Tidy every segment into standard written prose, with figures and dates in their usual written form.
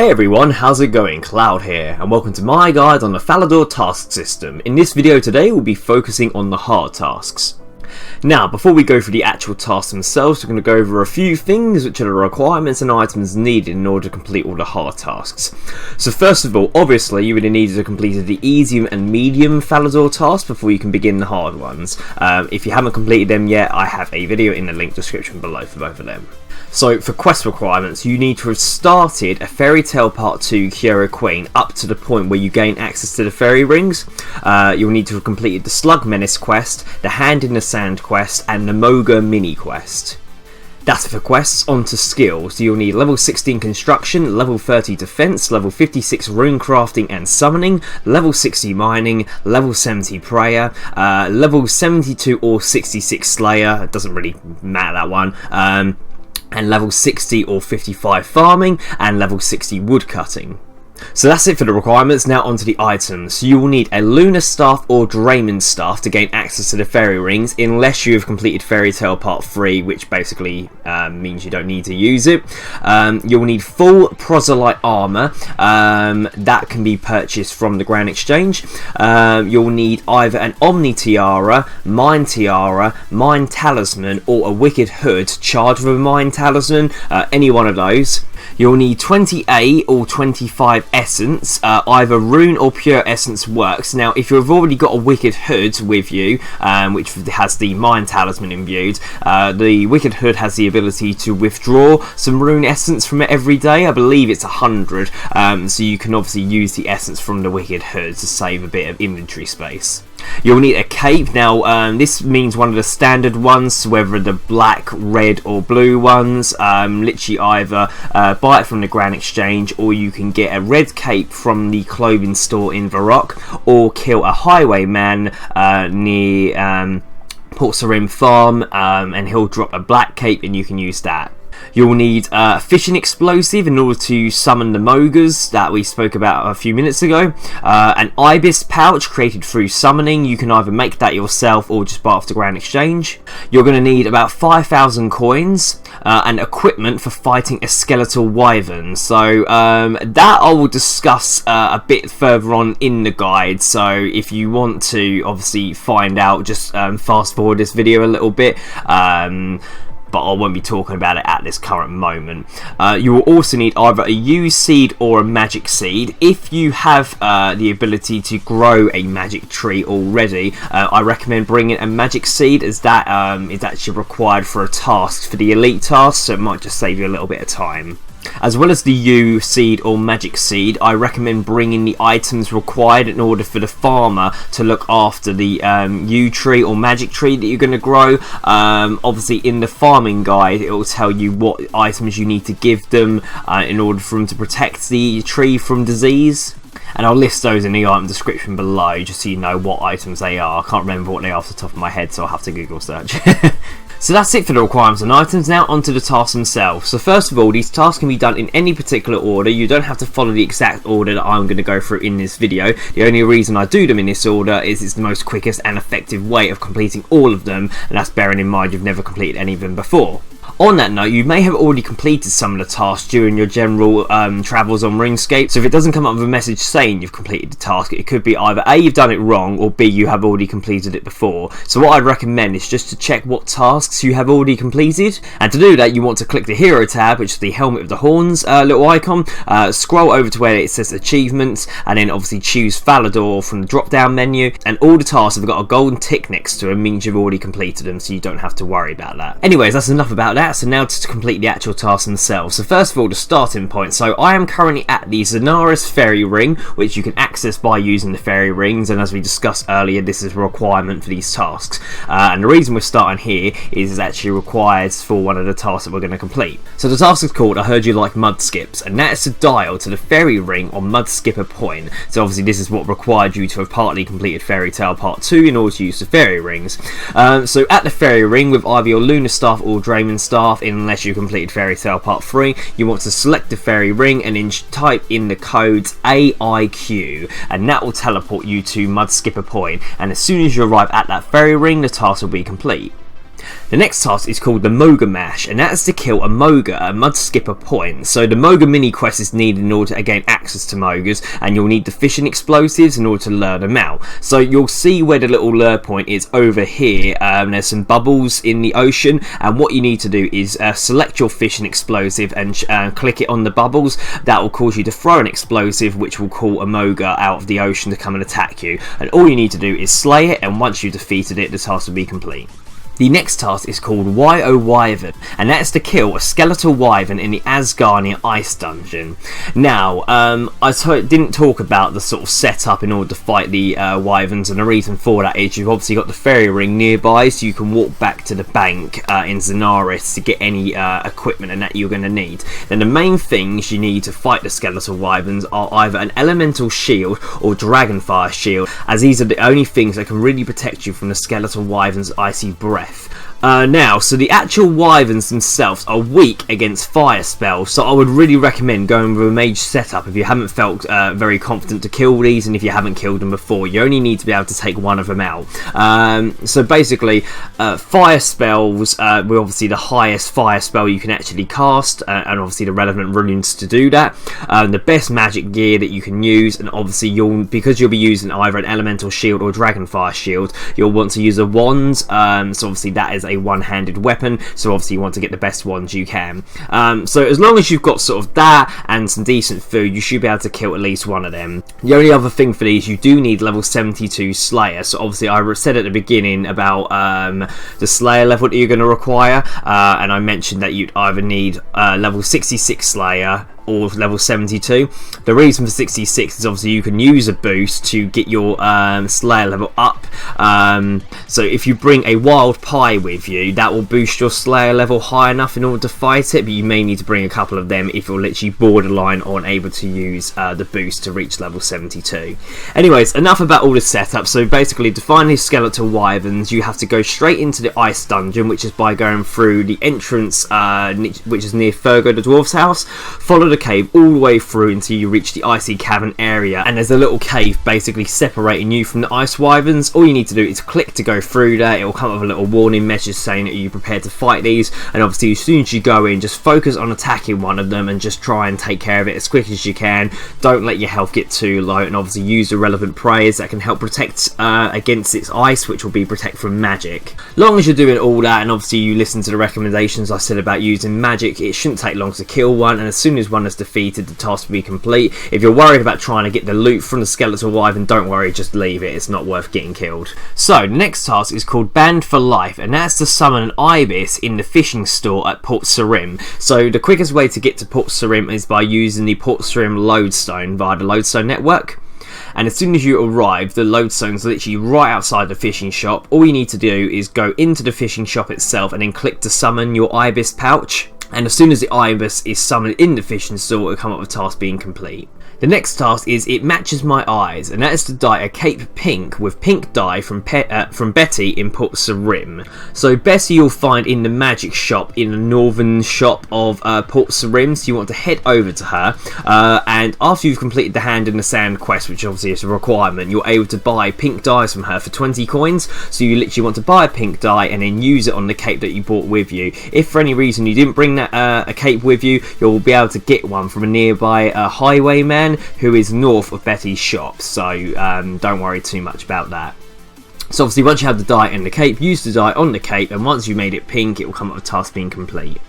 Hey everyone, how's it going? Cloud here, and welcome to my guide on the Falador task system. In this video today, we'll be focusing on the hard tasks. Now, before we go through the actual tasks themselves, we're going to go over a few things which are the requirements and items needed in order to complete all the hard tasks. So first of all, obviously you would need to complete the easy and medium Falador tasks before you can begin the hard ones. If you haven't completed them yet, I have a video in the link description below for both of them. So for quest requirements, you need to have started a Fairytale Part 2 Tiara Queen up to the point where you gain access to the fairy rings. You'll need to have completed the Slug Menace quest, the Hand in the Sand quest, and the Moga mini quest. That's for quests. On to skills. You'll need level 16 construction, level 30 defense, level 56 runecrafting and summoning, level 60 mining, level 70 prayer, level 72 or 66 slayer, it doesn't really matter that one, and level 60 or 55 farming, and level 60 woodcutting. So that's it for the requirements. Now onto the items. So you will need a Lunar staff or Dramen staff to gain access to the fairy rings, unless you have completed Fairytale Part 3, which basically means you don't need to use it. You'll need full proselyte armour, that can be purchased from the Grand Exchange. You'll need either an omni tiara, mine talisman, or a wicked hood charged with a mine talisman, any one of those. You'll need 28 or 25 essence, either rune or pure essence works. Now if you've already got a wicked hood with you, which has the mine talisman imbued, the wicked hood has the ability to withdraw some rune essence from it every day. I believe it's 100, so you can obviously use the essence from the wicked hood to save a bit of inventory space. You'll need a cape. Now this means one of the standard ones, whether the black, red or blue ones. Literally either buy it from the Grand Exchange, or you can get a red cape from the clothing store in Varrock, or kill a highwayman near Port Sarim Farm, and he'll drop a black cape and you can use that. You'll need a fishing explosive in order to summon the Mogas that we spoke about a few minutes ago. An Ibis pouch created through summoning. You can either make that yourself or just buy off the Grand Exchange. You're going to need about 5,000 coins and equipment for fighting a Skeletal Wyverns. So that I will discuss a bit further on in the guide. So if you want to obviously find out, just fast forward this video a little bit. But I won't be talking about it at this current moment. You will also need either a used seed or a magic seed. If you have the ability to grow a magic tree already, I recommend bringing a magic seed, as that is actually required for a task, for the elite task, so it might just save you a little bit of time. As well as the U seed or magic seed, I recommend bringing the items required in order for the farmer to look after the U tree or magic tree that you're going to grow. Obviously in the farming guide it will tell you what items you need to give them in order for them to protect the tree from disease. And I'll list those in the item description below just so you know what items they are. I can't remember what they are off the top of my head, so I'll have to Google search. So that's it for the requirements and items. Now onto the tasks themselves. So first of all, these tasks can be done in any particular order. You don't have to follow the exact order that I'm going to go through in this video. The only reason I do them in this order is it's the most quickest and effective way of completing all of them, and that's bearing in mind you've never completed any of them before. On that note, you may have already completed some of the tasks during your general travels on Runescape, so if it doesn't come up with a message saying you've completed the task, it could be either A, you've done it wrong, or B, you have already completed it before. So what I'd recommend is just to check what tasks you have already completed, and to do that you want to click the Hero tab, which is the Helmet of the Horns little icon, scroll over to where it says Achievements, and then obviously choose Falador from the drop down menu, and all the tasks have got a golden tick next to them, means you've already completed them, so you don't have to worry about that. Anyways, that's enough about that. So now to complete the actual tasks themselves. So first of all, the starting point. So I am currently at the Zenaris Fairy Ring, which you can access by using the fairy rings, and as we discussed earlier, this is a requirement for these tasks. And the reason we're starting here is it's actually required for one of the tasks that we're going to complete. So the task is called I Heard You Like Mud Skips, and that is to dial to the fairy ring on Mud Skipper Point. So obviously this is what required you to have partly completed Fairytale Part 2 in order to use the fairy rings. So at the fairy ring, with either your Lunar staff or Dramen staff, unless you completed Fairytale Part 3, you want to select the fairy ring and then type in the codes AIQ, and that will teleport you to Mud Skipper Point, and as soon as you arrive at that fairy ring, the task will be complete. The next task is called the Moga Mash, and that is to kill a Moga at Mud Skipper Point. So the Moga mini quest is needed in order to gain access to Mogas, and you'll need the fishing explosives in order to lure them out. So you'll see where the little lure point is over here. There's some bubbles in the ocean, and what you need to do is select your fishing explosive and click it on the bubbles. That will cause you to throw an explosive, which will call a Moga out of the ocean to come and attack you. And all you need to do is slay it, and once you've defeated it, the task will be complete. The next task is called Wyvern, and that is to kill a Skeletal Wyvern in the Asgardian Ice Dungeon. Now, I didn't talk about the sort of setup in order to fight the Wyverns, and the reason for that is you've obviously got the fairy ring nearby, so you can walk back to the bank in Zenaris to get any equipment and that you're going to need. Then the main things you need to fight the Skeletal Wyverns are either an elemental shield or dragonfire shield, as these are the only things that can really protect you from the Skeletal Wyvern's icy breath. Now, so the actual wyverns themselves are weak against fire spells, so I would really recommend going with a mage setup if you haven't felt very confident to kill these, and if you haven't killed them before. You only need to be able to take one of them out. So basically, fire spells were obviously the highest fire spell you can actually cast, and obviously the relevant runes to do that. The best magic gear that you can use, and obviously because you'll be using either an elemental shield or dragonfire shield, you'll want to use a wand. So obviously that is a one-handed weapon, so obviously you want to get the best ones you can. So as long as you've got sort of that and some decent food, you should be able to kill at least one of them. The only other thing for these, you do need level 72 Slayer. So obviously I said at the beginning about the Slayer level that you're going to require, and I mentioned that you'd either need level 66 Slayer or level 72. The reason for 66 is obviously you can use a boost to get your Slayer level up. So if you bring a wild pie with you, that will boost your Slayer level high enough in order to fight it, but you may need to bring a couple of them if you're literally borderline on able to use the boost to reach level 72. Anyways, enough about all the setup. So basically, to find these Skeletal Wyverns, you have to go straight into the Ice Dungeon, which is by going through the entrance which is near Fergo the Dwarf's house. Follow the cave all the way through until you reach the icy cavern area, and there's a little cave basically separating you from the ice wyverns. All you need to do is click to go through there. It will come up with a little warning message saying that you're prepared to fight these, and obviously as soon as you go in, just focus on attacking one of them and just try and take care of it as quick as you can. Don't let your health get too low, and obviously use the relevant prayers that can help protect against its ice, which will be protect from magic. Long as you're doing all that, and obviously you listen to the recommendations I said about using magic, it shouldn't take long to kill one, and as soon as one is defeated, the task will be complete. If you're worried about trying to get the loot from the Skeletal Wyvern, don't worry, just leave it. It's not worth getting killed. So the next task is called Banned for Life, and that's to summon an Ibis in the fishing store at Port Sarim. So the quickest way to get to Port Sarim is by using the Port Sarim lodestone via the lodestone network. And as soon as you arrive, the lodestone's literally right outside the fishing shop. All you need to do is go into the fishing shop itself and then click to summon your Ibis pouch. And as soon as the Ibis is summoned in the fishing store, it will come up with a task being complete. The next task is It Matches My Eyes, and that is to dye a cape pink with pink dye from Betty in Port Sarim. So Betty you'll find in the magic shop in the northern shop of Port Sarim, so you want to head over to her, and after you've completed the Hand in the Sand quest, which obviously is a requirement, you're able to buy pink dyes from her for 20 coins, so you literally want to buy a pink dye and then use it on the cape that you bought with you. If for any reason you didn't bring that a cape with you, you'll be able to get one from a nearby highwayman who is north of Betty's shop, so don't worry too much about that. So obviously once you have the dye and the cape, use the dye on the cape, and once you've made it pink, it will come up with a task being complete.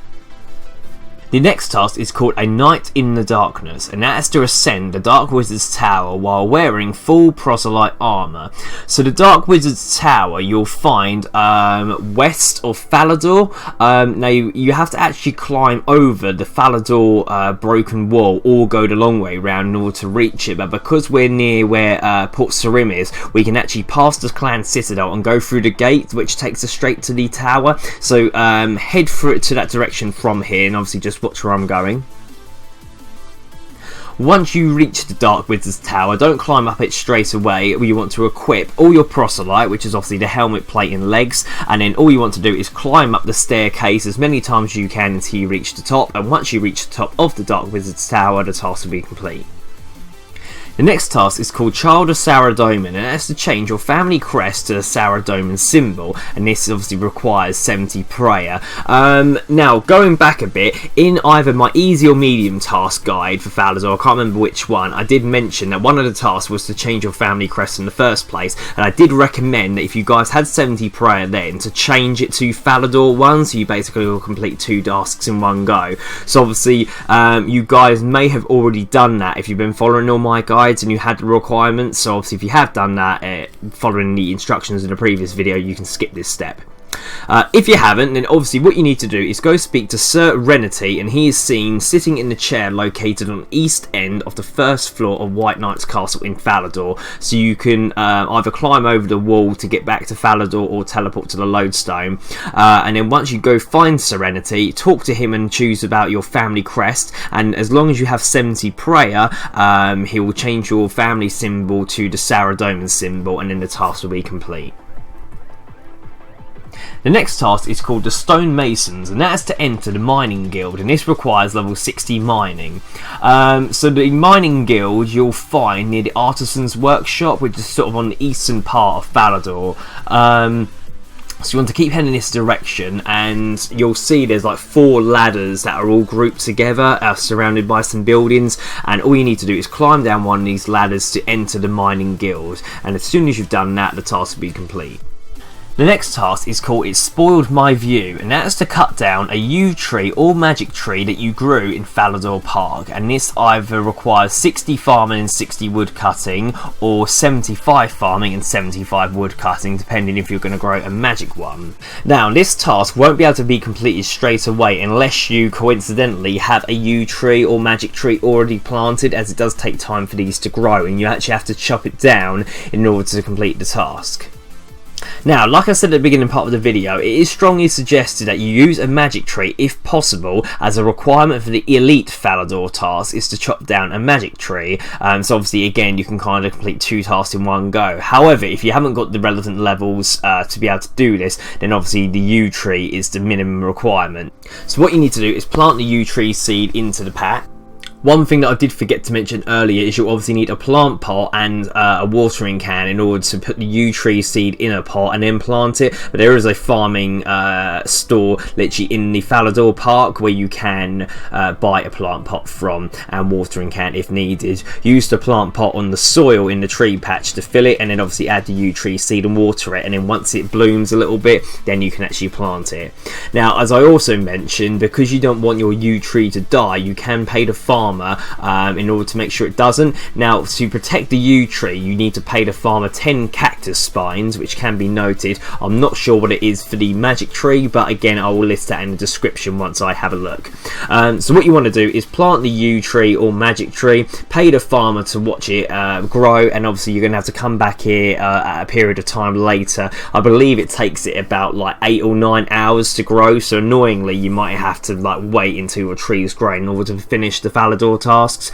The next task is called A Night in the Darkness, and that is to ascend the Dark Wizard's Tower while wearing full proselyte armour. So the Dark Wizard's Tower you'll find west of Falador. Now you have to actually climb over the Falador broken wall or go the long way round in order to reach it, but because we're near where Port Sarim is, we can actually pass the clan citadel and go through the gate, which takes us straight to the tower. So head through to that direction from here, and obviously just watch where I'm going. Once you reach the Dark Wizard's Tower, don't climb up it straight away. You want to equip all your proselyte, which is obviously the helmet, plate and legs, and then all you want to do is climb up the staircase as many times as you can until you reach the top, and once you reach the top of the Dark Wizard's Tower, the task will be complete. The next task is called Child of Saradomin, and that's to change your family crest to the Saradomin symbol, and this obviously requires 70 prayer. Now, going back a bit, in either my easy or medium task guide for Falador, I can't remember which one, I did mention that one of the tasks was to change your family crest in the first place, and I did recommend that if you guys had 70 prayer then, to change it to Falador 1, so you basically will complete 2 tasks in one go. So obviously, you guys may have already done that if you've been following all my guides and you had the requirements, so obviously if you have done that following the instructions in the previous video, you can skip this step. If you haven't, then obviously what you need to do is go speak to Sir Renity, and he is seen sitting in the chair located on the east end of the first floor of White Knight's castle in Falador, so you can either climb over the wall to get back to Falador or teleport to the lodestone, and then once you go find Serenity, talk to him and choose about your family crest, and as long as you have 70 prayer, he will change your family symbol to the Saradomin symbol, and then the task will be complete. The next task is called the Stonemasons, and that is to enter the mining guild, and this requires level 60 mining. So the mining guild you'll find near the Artisan's Workshop, which is sort of on the eastern part of Falador. So you want to keep heading in this direction, and you'll see there's like 4 ladders that are all grouped together, surrounded by some buildings, and all you need to do is climb down one of these ladders to enter the mining guild, and as soon as you've done that, the task will be complete. The next task is called It Spoiled My View, and that is to cut down a yew tree or magic tree that you grew in Falador Park, and this either requires 60 farming and 60 woodcutting, or 75 farming and 75 woodcutting, depending if you're going to grow a magic one. Now, this task won't be able to be completed straight away unless you coincidentally have a yew tree or magic tree already planted, as it does take time for these to grow, and you actually have to chop it down in order to complete the task. Now, like I said at the beginning part of the video, it is strongly suggested that you use a magic tree if possible, as a requirement for the elite Falador task is to chop down a magic tree. So obviously again you can kind of complete 2 tasks in one go. However, if you haven't got the relevant levels to be able to do this, then obviously the yew tree is the minimum requirement. So what you need to do is plant the yew tree seed into the pack. One thing that I did forget to mention earlier is you'll obviously need a plant pot and a watering can in order to put the yew tree seed in a pot and then plant it. But there is a farming store literally in the Falador Park where you can buy a plant pot from, and watering can if needed. Use the plant pot on the soil in the tree patch to fill it, and then obviously add the yew tree seed and water it, and then once it blooms a little bit, then you can actually plant it. Now, as I also mentioned, because you don't want your yew tree to die, you can pay the farmer in order to make sure it doesn't. Now, to protect the yew tree, you need to pay the farmer 10 Cactus Spines, which can be noted. I'm not sure what it is for the magic tree, but again, I will list that in the description once I have a look. So what you want to do is plant the yew tree or magic tree, pay the farmer to watch it grow, and obviously you're going to have to come back here at a period of time later. I believe it takes it about like 8 or 9 hours to grow, so annoyingly you might have to like wait until your tree is grown in order to finish the Falador tasks,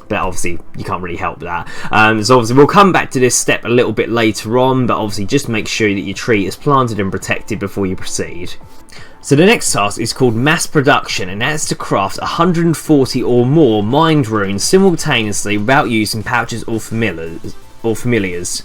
but obviously you can't really help that. So obviously we'll come back to this step a little bit later on, but obviously just make sure that your tree is planted and protected before you proceed. So the next task is called Mass Production, and that's to craft 140 or more mind runes simultaneously without using pouches or familiars.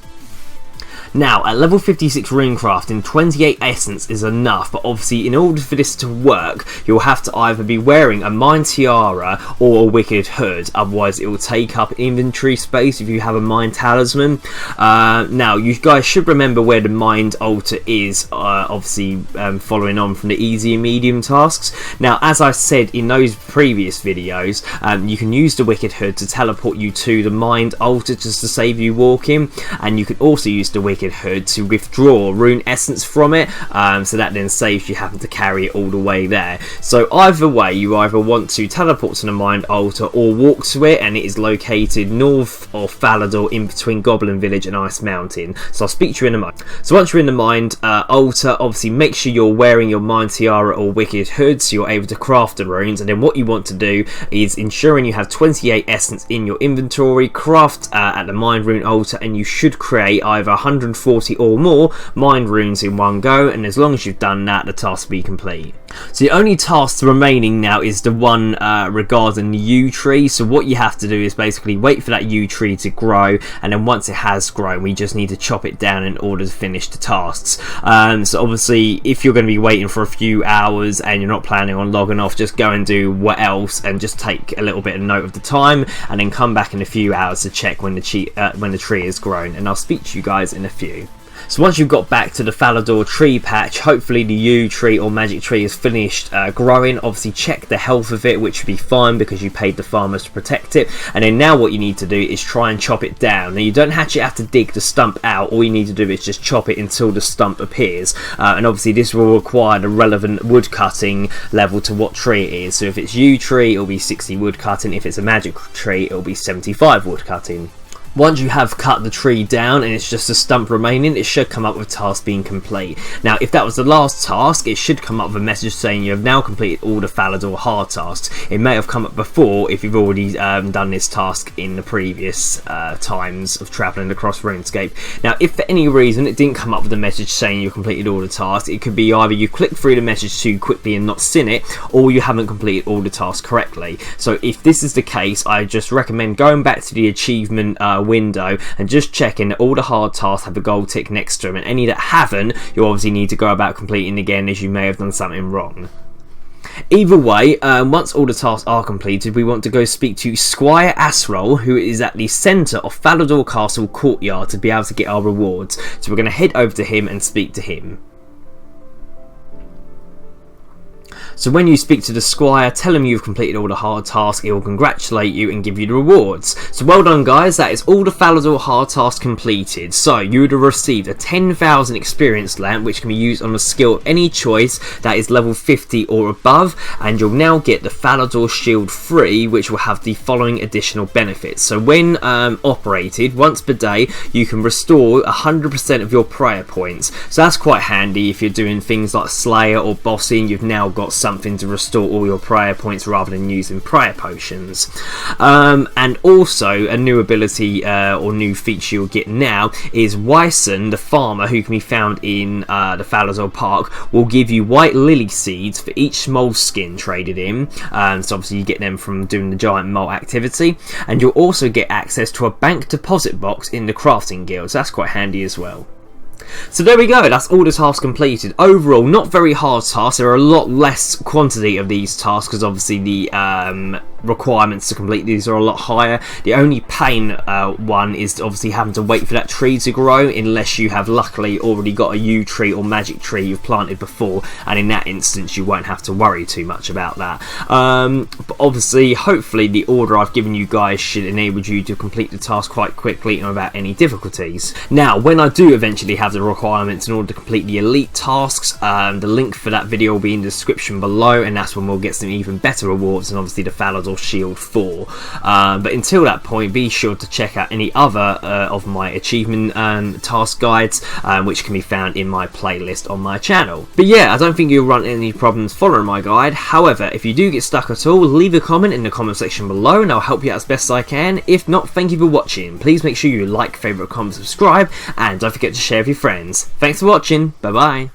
Now, at level 56 runecrafting, 28 essence is enough, but obviously in order for this to work, you'll have to either be wearing a mind tiara or a wicked hood, otherwise it will take up inventory space if you have a mind talisman. Now, you guys should remember where the mind altar is, obviously following on from the easy and medium tasks. Now, as I said in those previous videos, you can use the wicked hood to teleport you to the mind altar just to save you walking, and you can also use the wicked hood to withdraw rune essence from it, so that then saves you having to carry it all the way there. So either way, you either want to teleport to the mind altar or walk to it, and it is located north of Falador in between Goblin Village and Ice Mountain. So I'll speak to you in a moment. So once you're in the mind altar, obviously make sure you're wearing your mind tiara or wicked hood so you're able to craft the runes, and then what you want to do is ensuring you have 28 essence in your inventory, craft at the mind rune altar, and you should create either 140 140 or more mined runes in one go, and as long as you've done that, the task will be complete. So the only task remaining now is the one regarding the yew tree. So what you have to do is basically wait for that yew tree to grow, and then once it has grown, we just need to chop it down in order to finish the tasks. So obviously, if you're going to be waiting for a few hours and you're not planning on logging off, just go and do what else, and just take a little bit of note of the time, and then come back in a few hours to check when the tree has grown. And I'll speak to you guys in a few. So once you've got back to the Falador tree patch, hopefully the yew tree or magic tree is finished growing. Obviously check the health of it, which should be fine because you paid the farmers to protect it. And then now what you need to do is try and chop it down. Now you don't actually have to dig the stump out, all you need to do is just chop it until the stump appears. And obviously this will require the relevant woodcutting level to what tree it is. So if it's yew tree, it'll be 60 woodcutting. If it's a magic tree, it'll be 75 woodcutting. Once you have cut the tree down and it's just a stump remaining, it should come up with task being complete. Now if that was the last task, it should come up with a message saying you have now completed all the Falador hard tasks. It may have come up before if you've already done this task in the previous times of travelling across Runescape. Now if for any reason it didn't come up with a message saying you've completed all the tasks, it could be either you clicked through the message too quickly and not seen it, or you haven't completed all the tasks correctly. So if this is the case, I just recommend going back to the achievement window and just checking that all the hard tasks have a gold tick next to them, and any that haven't, you obviously need to go about completing again, as you may have done something wrong. Either way, once all the tasks are completed, we want to go speak to Squire Asrol, who is at the centre of Falador Castle courtyard, to be able to get our rewards. So we're going to head over to him and speak to him. So when you speak to the Squire, tell him you've completed all the hard tasks, he will congratulate you and give you the rewards. So well done guys, that is all the Falador hard tasks completed. So you would have received a 10,000 experience lamp, which can be used on a skill of any choice that is level 50 or above, and you'll now get the Falador Shield free, which will have the following additional benefits. So when operated, once per day, you can restore 100% of your prayer points. So that's quite handy if you're doing things like Slayer or bossing. You've now got something to restore all your prayer points rather than using prayer potions. And also a new ability or new feature you'll get now is Wyson, the farmer who can be found in the Falador Park, will give you white lily seeds for each mole skin traded in. So obviously you get them from doing the giant mole activity, and you'll also get access to a bank deposit box in the crafting guild, so that's quite handy as well. So there we go, that's all the tasks completed. Overall, not very hard tasks. There are a lot less quantity of these tasks because obviously the requirements to complete these are a lot higher. The only pain one is obviously having to wait for that tree to grow, unless you have luckily already got a yew tree or magic tree you've planted before, and in that instance you won't have to worry too much about that. But obviously, hopefully the order I've given you guys should enable you to complete the task quite quickly and without any difficulties. Now when I do eventually have the requirements in order to complete the elite tasks, the link for that video will be in the description below, and that's when we'll get some even better rewards and obviously the Falador Shield 4. But until that point, be sure to check out any other of my achievement task guides, which can be found in my playlist on my channel. But yeah, I don't think you'll run into any problems following my guide. However, if you do get stuck at all, leave a comment in the comment section below and I'll help you out as best I can. If not, thank you for watching. Please make sure you like, favourite, comment, subscribe, and don't forget to share with your friends. Thanks for watching, bye bye.